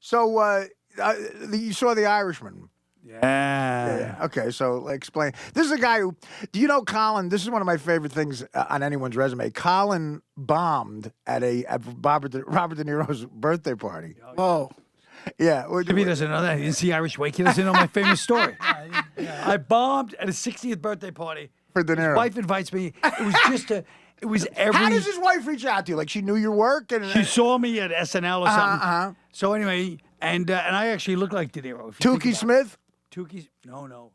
You saw The Irishman. Yeah. Okay, so explain. This is a guy who, do you know Colin? This is one of my favorite things on anyone's resume. Colin bombed at Robert De Niro's birthday party. Oh. Yeah. He doesn't know that. He didn't see Irish Wake. He doesn't know my famous story. I bombed at his 60th birthday party. For De Niro. His wife invites me. It was just it was every. How does his wife reach out to you? Like she knew your work? And She saw me at SNL or something. So anyway, and I actually look like De Niro. Tukey Smith? Tukey? No.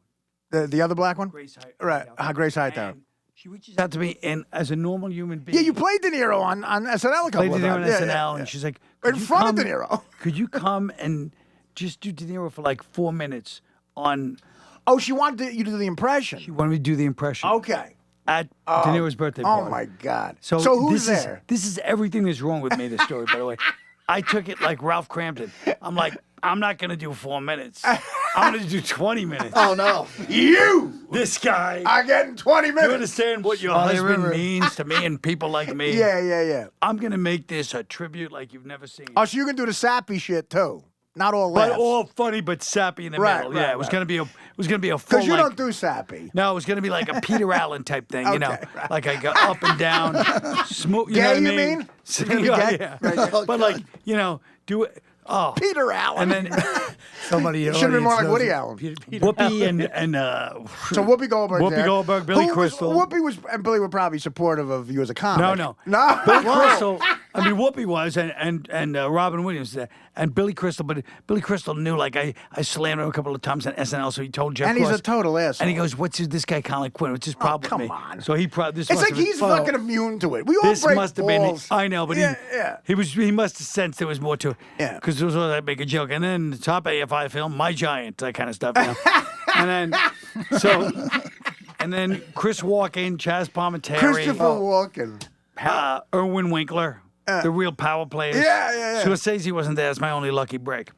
The other black one? Grace Hightower. Right. Grace Hightower. And she reaches out to me, and as a normal human being. Yeah, you played De Niro on SNL a couple of times. Played De Niro on SNL, and she's like, in front of De Niro. Could you come and just do De Niro for like 4 minutes on? Oh, she wanted you to do the impression. She wanted me to do the impression. Okay. At De Niro's birthday party. Oh my God. So who's this there? This is everything that's wrong with me. This story, by the way. I took it like Ralph Crampton. I'm like, I'm not gonna do 4 minutes. I'm gonna do 20 minutes. Oh no. This guy. are getting 20 minutes. You understand what your husband means to me and people like me? Yeah. I'm gonna make this a tribute like you've never seen. Oh, so you can do the sappy shit too. Not all laughs. But all funny, but sappy in the middle. Yeah, it was gonna be a full. Because you like, don't do sappy. No, it was gonna be like a Peter Allen type thing. You know, right. like I go up and down, smooth. You know Gay, what I you mean? mean? It's gonna be gay? Yeah. Oh, But like do it. Oh, Peter Allen. and then Somebody it should be more like Woody Allen. Whoopi and So Whoopi Goldberg. Whoopi Goldberg, Billy Crystal. Whoopi and Billy were probably supportive of you as a comic. No. No. Billy Crystal. I mean, Whoopi was, and Robin Williams, and Billy Crystal. But Billy Crystal knew, like, I slammed him a couple of times on SNL, so he told Jeff And Ross. he's a total asshole. And he goes, "What's this guy Colin Quinn? What's his problem come with me?" on. So he It's like he's fucking immune to it. We all This break must have balls. been. I know, but he must have sensed there was more to it. Yeah. Because there was all that make a joke, and then the top AFI film, My Giant, that kind of stuff. You know? and then Chris Walken, Chaz Palminteri, Christopher Walken. Irwin Winkler, the real power players. Yeah. Scorsese wasn't there. It's my only lucky break.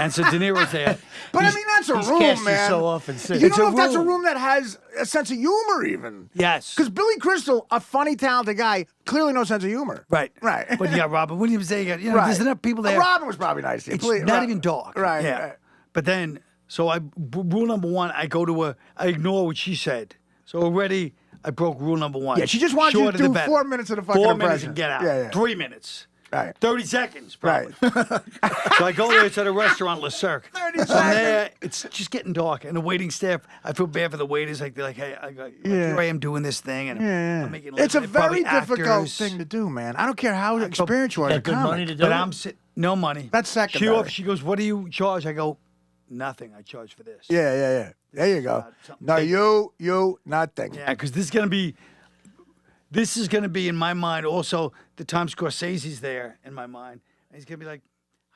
And so De Niro's there. But I mean, that's a room, cast man. so often. You don't know if that's a room that has a sense of humor, even. Yes. Because Billy Crystal, a funny, talented guy, clearly no sense of humor. Right. Right. But you got Robin Williams there. You know, Right. there's enough people there. Robin was probably nice to you. It's Please, not even dark. Right. Yeah. Right. But then, so rule number one, I ignore what she said. So already I broke rule number one. Yeah, she just wants you to do 4 minutes of the fucking 4 minutes impression. and get out. Yeah. 3 minutes. Right. 30 seconds, probably. Right. So I go there. It's at a restaurant, Le Cirque. 30 So I'm seconds. there. It's just getting dark, and the waiting staff. I feel bad for the waiters. Like they're like, "Hey, here I am doing this thing, and I'm making." It's a living. They're very probably difficult actors. thing to do, man. I don't care how experienced you are as a Got good comic. money to do But it. I'm no money. That's secondary. She goes, "What do you charge?" I go, "Nothing. I charge for this." Yeah. There you go. something No, big. you, nothing. Yeah, because this is gonna be in my mind also the time Scorsese's there in my mind, and he's gonna be like,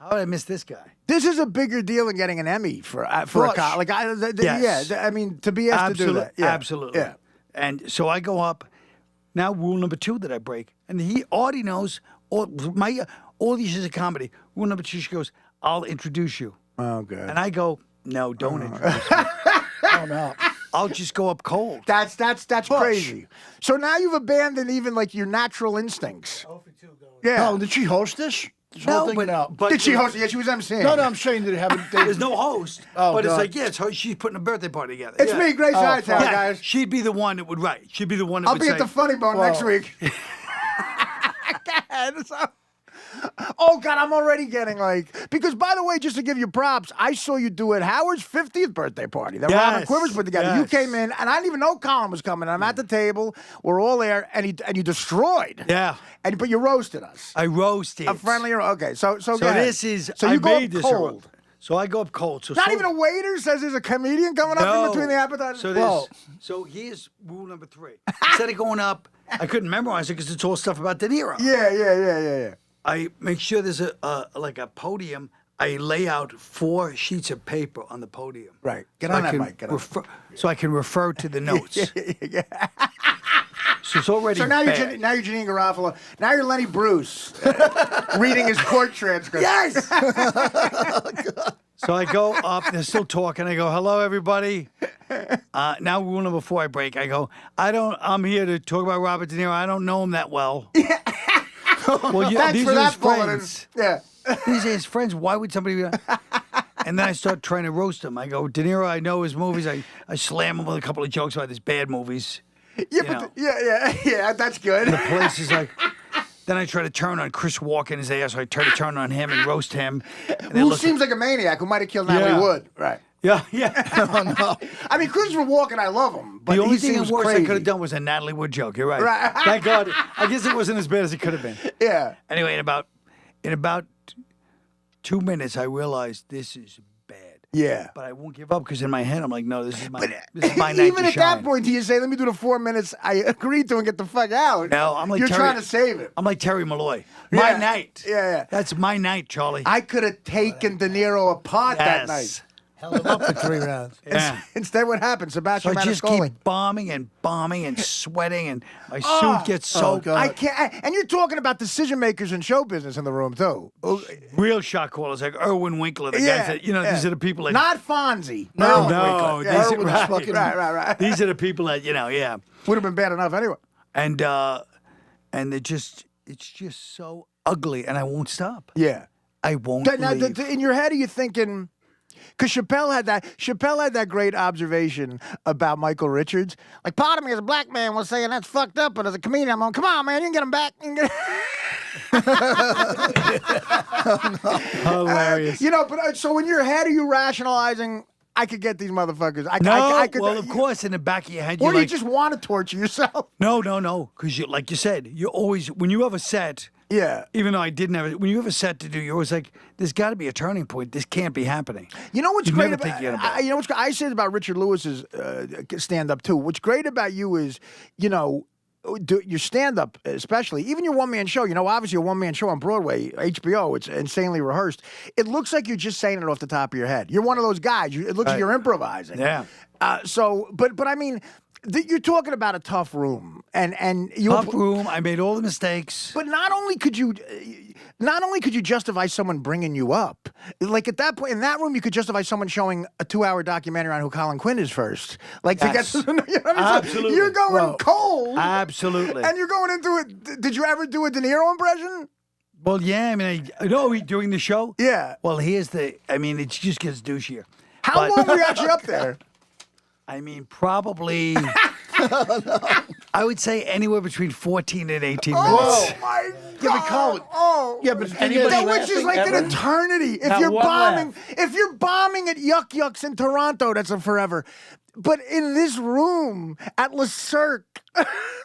"How did I miss this guy?" This is a bigger deal than getting an Emmy for a course. cop. Like, Yes. I mean, to be asked to do that. Yeah. Absolutely. Yeah. And so I go up. Now rule number 2 that I break, and Artie knows all these years of comedy. Rule number 2, she goes, "I'll introduce you," Oh, good. and I go, "No, don't introduce me. Oh no. I'll just go up cold." That's crazy. So now you've abandoned even like your natural instincts. Yeah. Oh, did she host this? This No, whole thing? but Did she host it? Yeah, she was emceeing. No, I'm saying that it haven't. There's no host, Oh, but it's God. like, she's putting a birthday party together. It's Yeah. me, Grace Hightower, Yeah, guys. she'd be the one that would write. She'd be the one that I'll would be say, at the Funny Bone next Whoa. week. Oh, God, I'm already getting like... Because, by the way, just to give you props, I saw you do it Howard's 50th birthday party that Robin Yes, Quivers put together. You yes. came in, and I didn't even know Colin was coming. I'm at the table. We're all there, and you destroyed. Yeah. But you roasted us. I roasted. A friendly... Okay, so So go ahead. this is, So you I go made up this cold. So I go up cold. So Not even a waiter says there's a comedian coming up in between the appetizers? So here's rule number 3. Instead of going up, I couldn't memorize it because it's all stuff about De Niro. Yeah. I make sure there's a podium. I lay out 4 sheets of paper on the podium. Right. Get So on I that can mic. Get on. so I can refer to the notes. Yeah. So it's already So now you're bad. Janine Garofalo. Now you're Lenny Bruce reading his court transcript. Yes. So I go up. They're still talking. I go, "Hello, everybody." Now rule number 4, I break. I go, I'm here to talk about Robert De Niro. I don't know him that well. Well, Thanks these for are his that, bulletin. friends. Yeah. These are his friends. Why would somebody? And then I start trying to roast him. I go, De Niro, I know his movies. I slam him with a couple of jokes about his bad movies. Yeah, but yeah, that's good. The place is like. Then I try to turn on Chris Walken's ass. So I try to turn on him and roast him. And Who seems like a maniac who might have killed Natalie Wood. Right. Yeah. Oh, no. I mean, Christopher Walken, I love him, but The only he thing seems worse crazy. I could have done was a Natalie Wood joke. You're right. Right. Thank God. I guess it wasn't as bad as it could have been. Yeah. Anyway, in about 2 minutes, I realized this is bad. Yeah. But I won't give up because in my head I'm like, no, this is my night Even to at shine. that point, do you say, let me do the 4 minutes I agreed to and get the fuck out? No, I'm like You're Terry, trying to save it. I'm like Terry Malloy. My Yeah. night. Yeah. That's my night, Charlie. I could have taken De Niro apart that night. Yes. Held him up for 3 rounds. Yeah. Instead, what happened? So Sebastian I just Maniscalco. keep bombing and sweating, and my suit gets soaked. God. I can't. And you're talking about decision makers in show business in the room too. Real shot callers like Irwin Winkler, the guys that these are the people that not Fonzie. No, Irwin no, Winkler. these Yeah. are Irwin is fucking- Right. These are the people that yeah, Would have been bad enough anyway. and it's just so ugly, and I won't stop. Yeah. I won't Now, leave. in your head, are you thinking? Because Chappelle had that great observation about Michael Richards. Like, part of me as a black man was saying that's fucked up, but as a comedian, I'm going, come on, man, you can get him back. You can Hilarious. You know, but so in your head, are you rationalizing? I could get these motherfuckers. I could. Well, of course, in the back of your head, Or you're do you like, just want to torture yourself? no, because like you said, you always when you have a set. Yeah. Even though I didn't have it, when you have a set to do, you're always like, "There's got to be a turning point. This can't be happening." You know what's You great never think about you're gonna you know what's I said about Richard Lewis's stand up too. What's great about you is, you know, your stand up especially, even your one man show. You know, obviously a one man show on Broadway, HBO. It's insanely rehearsed. It looks like you're just saying it off the top of your head. You're one of those guys. It looks like you're improvising. Yeah. But I mean, you're talking about a tough room, and you. Tough room. I made all the mistakes. But not only could you justify someone bringing you up, like at that point in that room, you could justify someone showing a 2-hour documentary on who Colin Quinn is first. Like Yes. to get, you know what I mean? Absolutely. So you're going cold, Absolutely. and you're going into it. Did you ever do a De Niro impression? Well, yeah. I mean, I know during the show. Yeah. Well, I mean, it just gets douchier. How But- long were you actually up there? I mean, probably. I would say anywhere between 14 and 18 minutes. Oh my God! Yeah, but Colin. Oh, Yeah, but the thing Anybody is, which is like ever? an eternity. If Not you're one bombing, laugh. if you're bombing at Yuck Yucks in Toronto, that's a forever. But in this room at Le Cirque,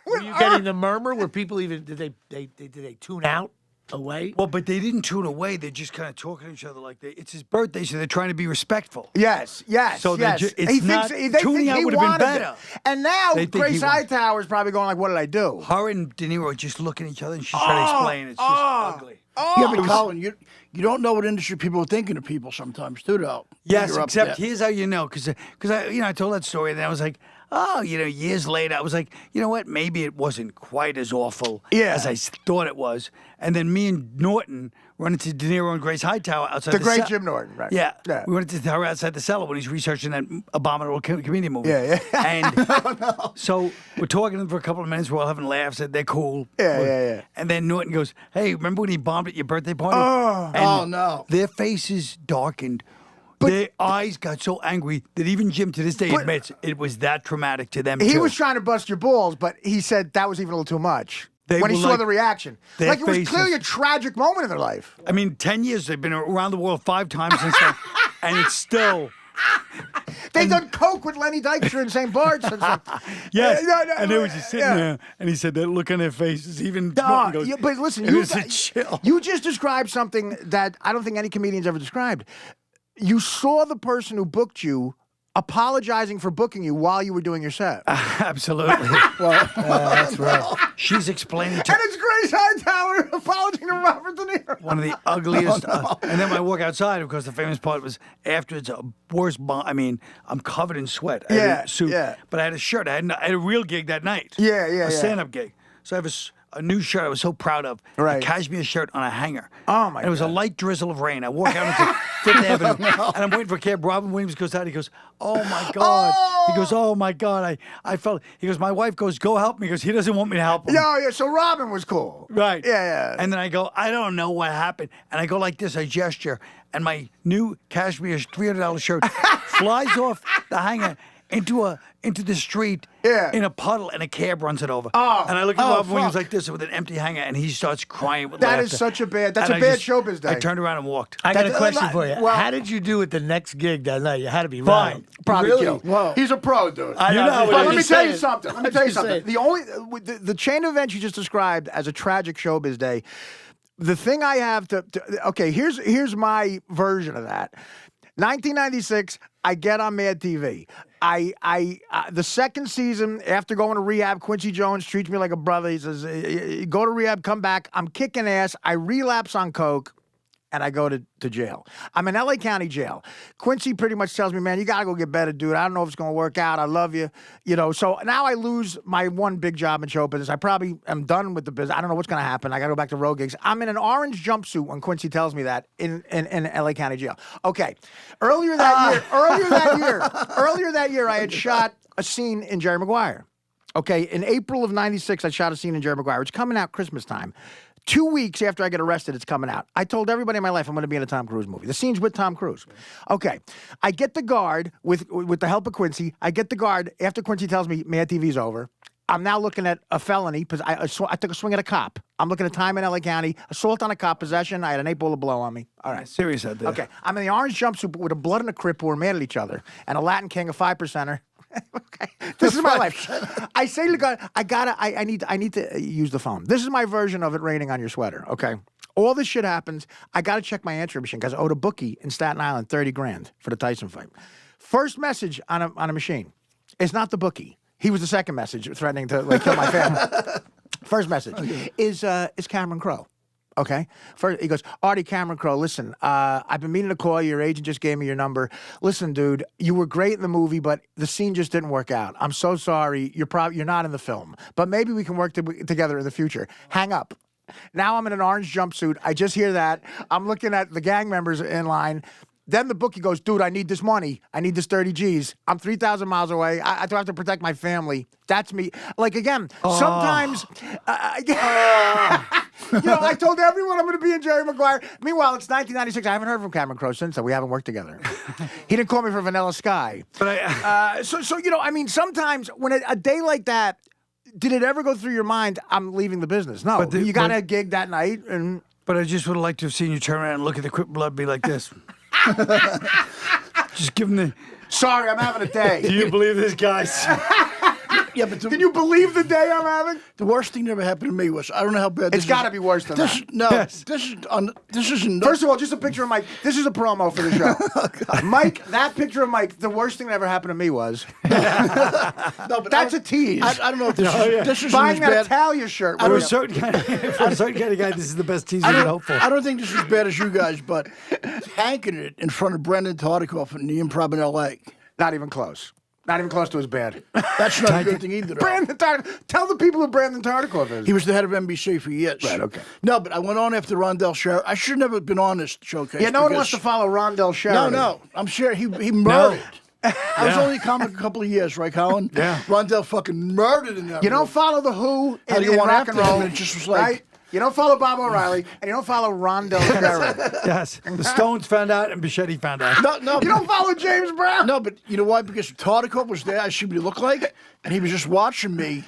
Were you getting the murmur? Were people even did they tune out away? Well, but they didn't tune away. They're just kind of talking to each other like it's his birthday, so they're trying to be respectful. yes, So they're yes. it's not- tuning out would have been better. And now They think Grace he won. Hightower's probably going like, "What did I do?" Her and De Niro just looking at each other, and she's trying to explain. It's just ugly. yeah, but Colin, you don't know what industry people are thinking of people sometimes, too, though. Yes, You're up except there. here's how you know, because I told that story, and then I was like, oh, years later, I was like, you know what? Maybe it wasn't quite as awful as I thought it was. And then me and Norton run into De Niro and Grace Hightower outside The the great cell. Jim Norton, right? Yeah. Yeah. We went into her outside the cellar when he's researching that abominable comedian movie. Yeah. And so we're talking to them for a couple of minutes. We're all having laughs. And they're cool. Yeah. And then Norton goes, hey, remember when he bombed at your birthday party? Oh. And Oh, no. Their faces darkened. Their eyes got so angry that even Jim to this day admits it was that traumatic to them, He too. was trying to bust your balls, but he said that was even a little too much. They When he were saw like- the reaction, their like it was faces- clearly a tragic moment in their life. I mean, 10 years, they've been around the world 5 times and stuff, and it's still... They've done coke with Lenny Dykstra in St. Bart's. And stuff. Yes, No, and they were just sitting there, and he said that look on their faces, even Duh, Norton goes, yeah, but listen, it was a chill. you just described something that I don't think any comedian's ever described. You saw the person who booked you apologizing for booking you while you were doing your set. Absolutely. Well, That's right. She's explaining to And it's Grace Hightower apologizing to Robert De Niro. one of the ugliest. And then when I walk outside, of course, the famous part was after it's a worst bomb. I mean, I'm covered in sweat. I had Yeah, a suit, yeah. but I had a shirt. I had a real gig that night. Yeah. A stand-up gig. So I have a new shirt I was so proud of. Right. A cashmere shirt on a hanger. Oh, my And it was a God. light drizzle of rain. I walk out into Fifth Avenue, and I'm waiting for a cab. Robin Williams goes out. He goes, "Oh my God!" He goes, "Oh my God!" I felt. He goes, "My wife goes, go help me." He goes, "He doesn't want me to help him." Yeah, so Robin was cool. Right. Yeah. And then I go, "I don't know what happened." And I go like this, I gesture, and my new cashmere $300 shirt flies off the hanger into the street in a puddle, and a cab runs it over. Oh. And I look at Robin Williams fuck. like this with an empty hanger, and he starts crying with That laughter. is such a bad. That's And a I bad just- showbiz day. I turned around and walked. I got a That's- question for you. well- How did you do at the next gig that night? You had to be Fine. right. Probably Really? killed. Whoa. He's a pro, dude. I know how it But is. let me Just tell you saying. something. Let me tell you Just something. saying. The only the chain of events you just described as a tragic showbiz day. The thing I have to okay, here's my version of that. 1996, I get on Mad TV. The second season, after going to rehab, Quincy Jones treats me like a brother. He says, "Go to rehab, come back." I'm kicking ass. I relapse on coke, and I go to jail. I'm in LA County jail. Quincy pretty much tells me, "Man, you gotta go get better, dude. I don't know if it's gonna work out. I love you." So now I lose my one big job in show business. I probably am done with the business. I don't know what's gonna happen. I gotta go back to road gigs. I'm in an orange jumpsuit when Quincy tells me that in LA County jail. Okay. Earlier that year, I had shot a scene in Jerry Maguire. Okay, in April of '96, I shot a scene in Jerry Maguire. It's coming out Christmas time. 2 weeks after I get arrested, it's coming out. I told everybody in my life I'm going to be in a Tom Cruise movie. The scene's with Tom Cruise. Okay, I get the guard with the help of Quincy. I get the guard after Quincy tells me Mad TV's over. I'm now looking at a felony because I took a swing at a cop. I'm looking at time in LA County, assault on a cop, possession. I had an 8-bullet blow on me. All right. Serious out there. Okay, I'm in the orange jumpsuit with a blood and a crip who are mad at each other, and a Latin king, a 5%er. Okay, this is my life. I say to God, I need to use the phone. This is my version of it raining on your sweater. Okay, all this shit happens. I got to check my answering machine because I owed a bookie in Staten Island $30,000 for the Tyson fight. First message on a machine. It's not the bookie. He was the second message threatening to kill my family. First message is Cameron Crowe. Okay. First, he goes, "Artie, Cameron Crowe, listen, I've been meaning to call you. Your agent just gave me your number. Listen, dude, you were great in the movie, but the scene just didn't work out. I'm so sorry. You're not in the film, but maybe we can work together in the future. Hang up." Now I'm in an orange jumpsuit. I just hear that. I'm looking at the gang members in line. Then the bookie goes, "Dude, I need this money. I need this 30 G's. I'm 3,000 miles away. I do have to protect my family." That's me. Like, again, sometimes... I told everyone I'm going to be in Jerry Maguire. Meanwhile, it's 1996. I haven't heard from Cameron Crowe since, so we haven't worked together. He didn't call me for Vanilla Sky. But sometimes when a day like that, did it ever go through your mind, I'm leaving the business? No. You got a gig that night, and... But I just would have liked to have seen you turn around and look at the quick blood, be like this. Just give him the... Sorry, I'm having a day. Do you believe this, guys? Yeah, but Can you believe the day I'm having? the worst thing that ever happened to me was, I don't know how bad this It's got to be worse than This, that. no, Yes. this isn't. First of all, just a picture of Mike. This is a promo for the show. Mike, that picture of Mike, the worst thing that ever happened to me was... no, but That's a tease. I don't know if this this isn't Buying as that bad. Italia shirt. For a with- certain kind of guy, this is the best tease you can hope for. I don't think this is as bad as you guys, but hanking it in front of Brendan Tartikoff in the Improv in L.A. Not even close. Not even close to as bad. That's not a good thing either. though. Brandon Tartikoff. Tell the people who Brandon Tartikoff is. He was the head of NBC for years. Right, okay. No, but I went on after Rondell Sherry. I should never have been on this showcase. Yeah, no one because- wants to follow Rondell Sherry. No. I'm sure he murdered. I was only a comic a couple of years, right, Colin? Yeah. Rondell fucking murdered in that You room. don't follow the Who How do in you want rock and after him? roll. And it just was like- right? You don't follow Bob O'Reilly, and you don't follow Rondell Sherry. Yes. The Stones found out and Bichetti found out. No, You don't follow James Brown. No, but you know why? Because Tartikoff was there. I see what he looked like, and he was just watching me.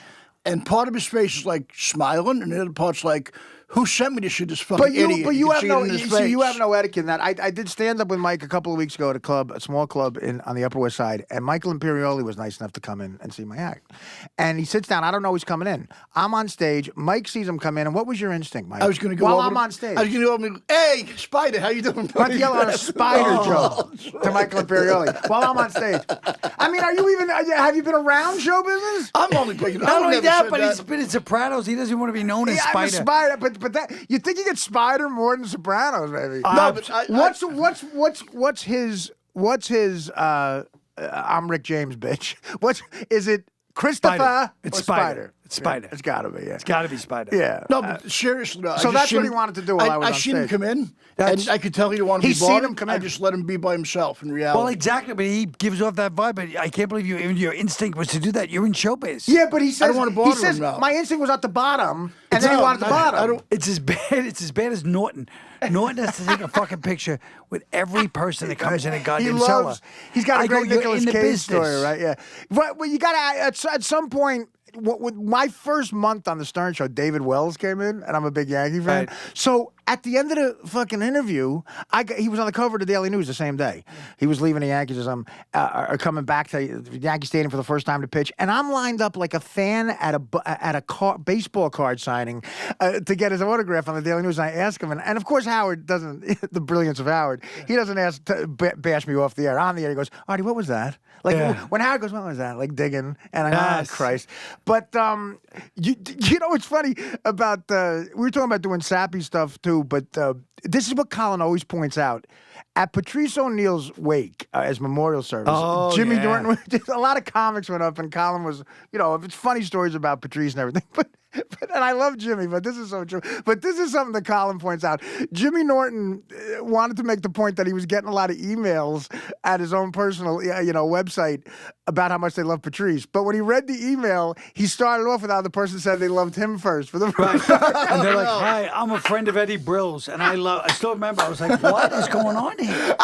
And part of his face is like smiling, and the other part's like, "Who sent me this shit? This fucking idiot." But you can have see no, it in his you face. see, you have no etiquette in that. I did stand up with Mike a couple of weeks ago at a small club on the Upper West Side, and Michael Imperioli was nice enough to come in and see my act. And he sits down. I don't know who's coming in. I'm on stage. Mike sees him come in. And what was your instinct, Mike? I was going to go while over I'm to- on stage. I was going to go over and go, "Hey, Spider, how you doing?" I'm to yell out a spider joke to Michael Imperioli while I'm on stage. I mean, have you been around show business? I'm only playing. Not only that, but he's been in Sopranos. He doesn't want to be known as Yeah, I'm a Spider. spider, but that you think you get Spider more than Sopranos, maybe? No, but what's his? I'm Rick James, bitch. Is it Christopher? It's or Spider. It's Spider. It's got to be. Yeah. It's got to be Spider. Yeah. No, but seriously, no, so I just that's what seen he him- wanted to do while I was on seen him stage. come in, That's- and I could tell he wanted to He's be seen bothered. him come I in. just let him be by himself in reality. Well, exactly, but he gives off that vibe. But I can't believe your instinct was to do that. You're in showbiz. Yeah, but he says don't wanna he bother says him now. my instinct was at the bottom, and then he No, wanted the bottom. I don't. It's as bad. It's as bad as Norton. Norton has to take a fucking picture with every person that comes in a goddamn cellar. He's got a I go, great "You're Nicolas in the Cage business." story, right? Yeah. But well, you got to at some point. With my first month on the Stern Show, David Wells came in, and I'm a big Yankee fan. Right. So at the end of the fucking interview, he was on the cover of the Daily News the same day. He was leaving the Yankees as I'm coming back to Yankee Stadium for the first time to pitch, and I'm lined up like a fan at a baseball card signing to get his autograph on the Daily News. And I ask him, and of course Howard doesn't. The brilliance of Howard, he doesn't ask to bash me off the air. On the air, he goes, "Artie, what was that?" Like when Howard goes, "What was that?" Like digging, and Yes. Christ. But you know what's funny about we were talking about doing sappy stuff too, but this is what Colin always points out. At Patrice O'Neal's wake as memorial service, Jimmy Norton, a lot of comics went up, and Colin was, it's funny stories about Patrice and everything, but and I love Jimmy, but this is so true. But this is something that Colin points out. Jimmy Norton wanted to make the point that he was getting a lot of emails at his own personal, website about how much they love Patrice. But when he read the email, he started off with how the person said they loved him first for the first time. And they're like, "Hi, I'm a friend of Eddie Brill's, and I still remember. I was like, what is going on here?"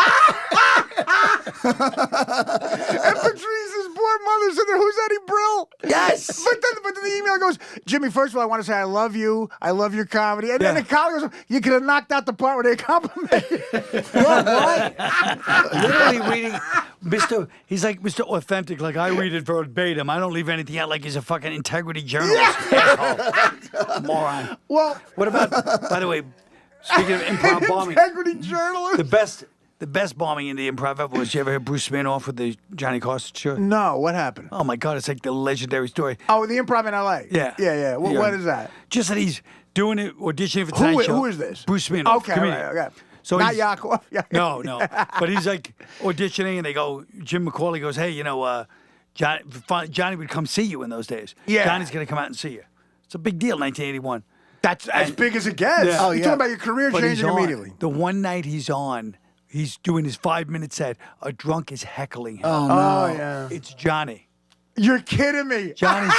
And Patrice's poor mother said, "Who's Eddie Brill?" Yes. But then the email goes, "Jimmy, first of all, I want to say I love you. I love your comedy." And then the Colin goes, "You could have knocked out the part where they compliment you." What? Literally reading, he's like Mr. Authentic, like I read it verbatim. I don't leave anything out like he's a fucking integrity journalist. Asshole. Moron. Well, What about, by the way, speaking of improv bombing, integrity journalist. the best bombing in the improv ever was, you ever hear Bruce Sminoff with the Johnny Carson show? No, what happened? Oh my God, it's like the legendary story. Oh, the improv in L.A. Yeah. Yeah. What is that? Just that he's doing it, auditioning for Tonight Show. Who is this? Bruce Sminoff. Okay, comedian. right, okay. So Not he's- Yakov. Yeah. No. But he's like auditioning, and they go, Jim McCauley goes, "Hey, Johnny would come see you in those days. Yeah. Johnny's going to come out and see you." It's a big deal, 1981. That's as big as it gets. Yeah. Oh, You're yeah. talking about your career But he's changing on. immediately. The one night he's on, he's doing his 5-minute set. A drunk is heckling him. Oh, yeah. It's Johnny. You're kidding me. Johnny's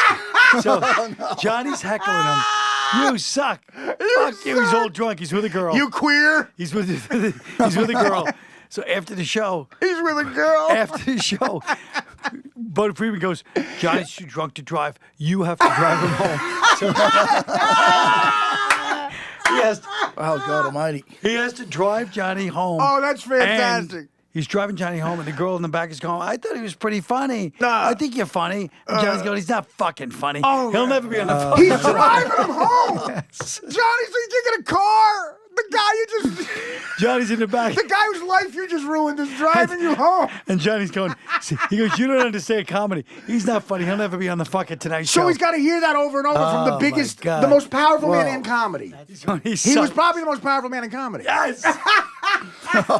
Johnny's heckling him. You suck. Fuck you. He's all drunk. He's with a girl. You queer? He's with a girl. So after the show, He's with a girl. after the show, Bud Friedman goes, "Johnny's too drunk to drive. You have to drive him home." So Oh, God almighty. he has to drive Johnny home. Oh, that's fantastic. And he's driving Johnny home, and the girl in the back is going, "I thought he was pretty funny. Nah. I think you're funny." And Johnny's going, "He's not fucking funny. Oh, He'll never be on the fucking He's driving him home. Johnny, so you get a car. The guy you just, Johnny's in the back. the guy whose life you just ruined is driving you home. And Johnny's going, he goes, "You don't understand comedy. He's not funny. He'll never be on the fucking Tonight Show." So he's got to hear that over and over from the Oh, my biggest, God. the most powerful man in comedy. He's going, He was sucks." probably the most powerful man in comedy. Yes.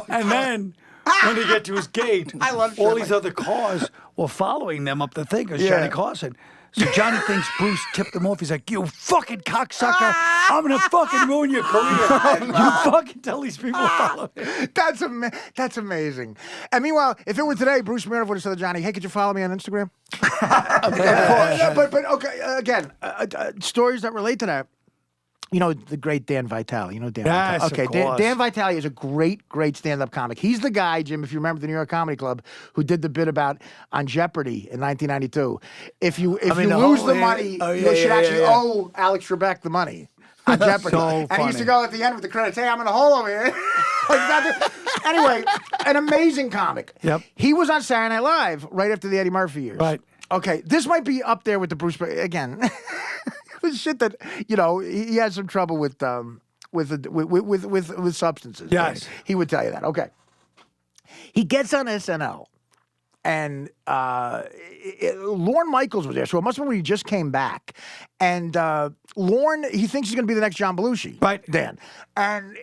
And then when they get to his gate, I love all shit these like- other cars were following them up the thing. It was Yeah. Johnny Carson. So Johnny thinks Bruce tipped him off. He's like, "You fucking cocksucker. I'm going to fucking ruin your career. You fucking tell these people to follow me." That's amazing. And meanwhile, if it were today, Bruce Sminoff would have said to Johnny, "Hey, could you follow me on Instagram?" But okay, again, stories that relate to that. You know, the great Dan Vitale. You know Dan Yes, Vitale? of Okay, course. Dan Vitale is a great stand-up comic. He's the guy, Jim, if you remember the New York Comedy Club, who did the bit about on Jeopardy in 1992. If you the lose whole- the money, oh, you should yeah, actually yeah. owe Alex Trebek the money on Jeopardy. So and he used to funny. go at the end with the credits, "Hey, I'm in a hole over here." Anyway, an amazing comic. Yep. He was on Saturday Night Live right after the Eddie Murphy years. Right. Okay, this might be up there with the Bruce again. Shit that he had some trouble with substances. Yes. He would tell you that. Okay, he gets on SNL, and Lorne Michaels was there, so it must have been when he just came back. And Lorne, he thinks he's going to be the next John Belushi, Right. Dan. And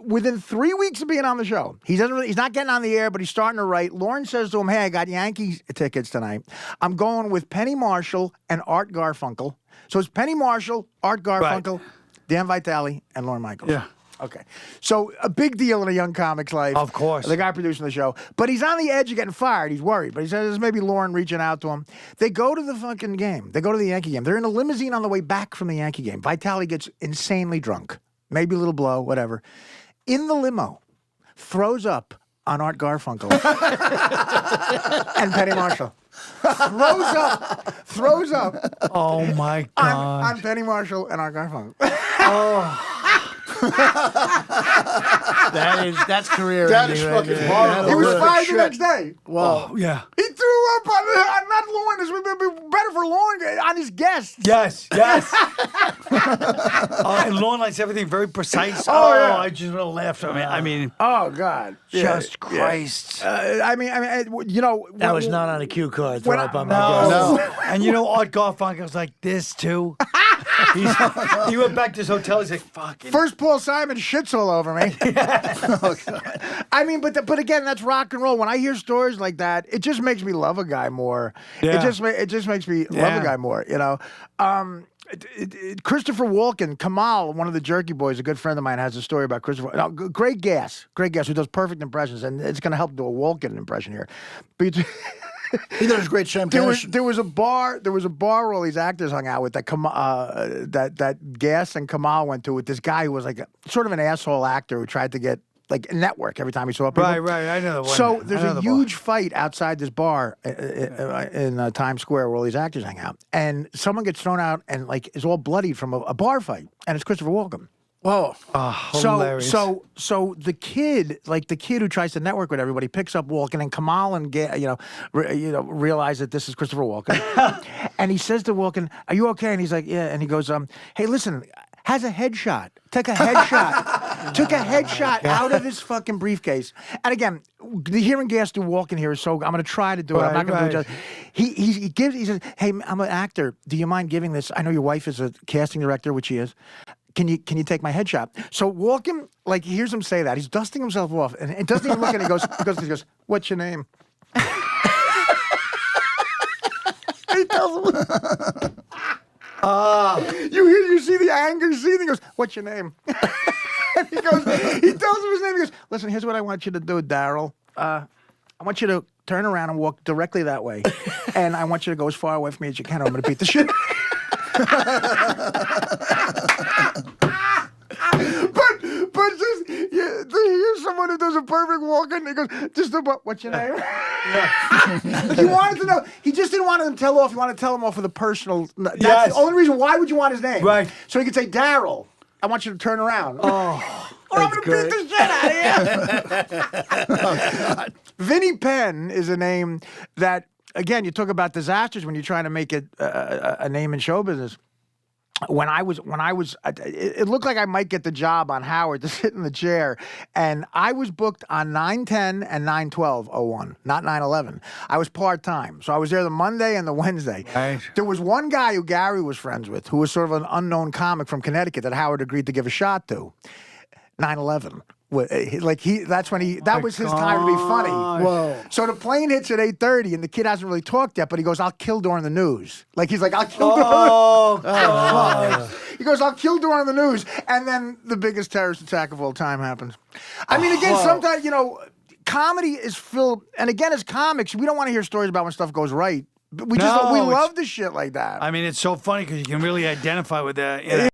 within 3 weeks of being on the show, he's not getting on the air, but he's starting to write. Lorne says to him, "Hey, I got Yankees tickets tonight. I'm going with Penny Marshall and Art Garfunkel. So it's Penny Marshall, Art Garfunkel, Dan Vitale, and Lorne Michaels. Yeah. Okay. So a big deal in a young comic's life. Of course. The guy producing the show. But he's on the edge of getting fired. He's worried. But he says maybe Lorne reaching out to him. They go to the fucking game. They go to the Yankee game. They're in a limousine on the way back from the Yankee game. Vitale gets insanely drunk. Maybe a little blow, whatever. In the limo, throws up on Art Garfunkel and Penny Marshall. Throws up. Oh my God. On Penny Marshall and Art Garfunkel. That's career That ending is right fucking there. horrible. He was Holy fired the shit. next day. Wow. Oh, yeah. He threw up on not Lorne. This would be better for Lorne on his guests. Yes. And Lorne likes everything very precise. Oh, yeah. I just want to laugh. I mean, Oh God! just Christ. I mean, you know, That was not on a cue card. When Throw I- up on my No. desk. And you know, Art Garfunkel's like this too. He went back to his hotel. He's like, fucking. First Paul Simon shits all over me. I mean, but again, that's rock and roll. When I hear stories like that, it just makes me love a guy more. Yeah. It just makes me love a guy more. You know. Christopher Walken, Kamal, one of the Jerky Boys, a good friend of mine, has a story about Christopher. No, Greg Gass, who does perfect impressions, and it's going to help do a Walken impression here. But He does great Sam Kinison. there was a bar where all these actors hung out with that that Gass and Kamal went to with this guy who was like sort of an asshole actor who tried to get like a network every time he saw people. Right. I know the one. So I there's know a the huge fight outside this bar in Times Square where all these actors hang out, and someone gets thrown out and like is all bloodied from a bar fight, and it's Christopher Walken. Whoa. Hilarious. So the kid who tries to network with everybody picks up Walken, and Kamal and realize that this is Christopher Walken, and he says to Walken, "Are you okay?" And he's like, "Yeah." And he goes, "Hey, listen." Has a headshot. Took a headshot out of his fucking briefcase. And again, the hearing Gas do Walken here is so. I'm going to try to do it. I'm not going to do it. He says, "Hey, I'm an actor. Do you mind giving this? I know your wife is a casting director, which she is. Can you take my headshot?" So Walken, like, he hears him say that. He's dusting himself off, and it doesn't even look at him. He goes, "What's your name?" He tells him. You see the anger scene. He goes, "What's your name?" And he tells him his name. He goes, "Listen, here's what I want you to do, Daryl. I want you to turn around and walk directly that way, and I want you to go as far away from me as you can. Or I'm going to beat the shit." But just here's someone who does a perfect Walken. He goes, "Just about what's your name?" He wanted to know. He just didn't want him to tell off. He wanted to tell him off with a personal. That's the only reason. Why would you want his name? Right. So he could say, "Daryl, I want you to turn around." Oh, or I'm going to beat the shit out of you. Vinnie Penn is a name that, again, you talk about disasters when you're trying to make it a name in show business. When I was, it looked like I might get the job on Howard to sit in the chair, and I was booked on 9/10 and 9/12/01, not 9/11. I was part-time, so I was there the Monday and the Wednesday. Right. There was one guy who Gary was friends with, who was sort of an unknown comic from Connecticut that Howard agreed to give a shot to. 9/11. That was his time to be funny. Whoa. So the plane hits at 8:30, and the kid hasn't really talked yet, but he goes, "I'll kill during the news." Like, he's like, "I'll kill during." Oh, God. He goes, "I'll kill during the news," and then the biggest terrorist attack of all time happens. I mean, again, sometimes comedy is filled, and again, as comics, we don't want to hear stories about when stuff goes right. We love the shit like that. I mean, it's so funny because you can really identify with that.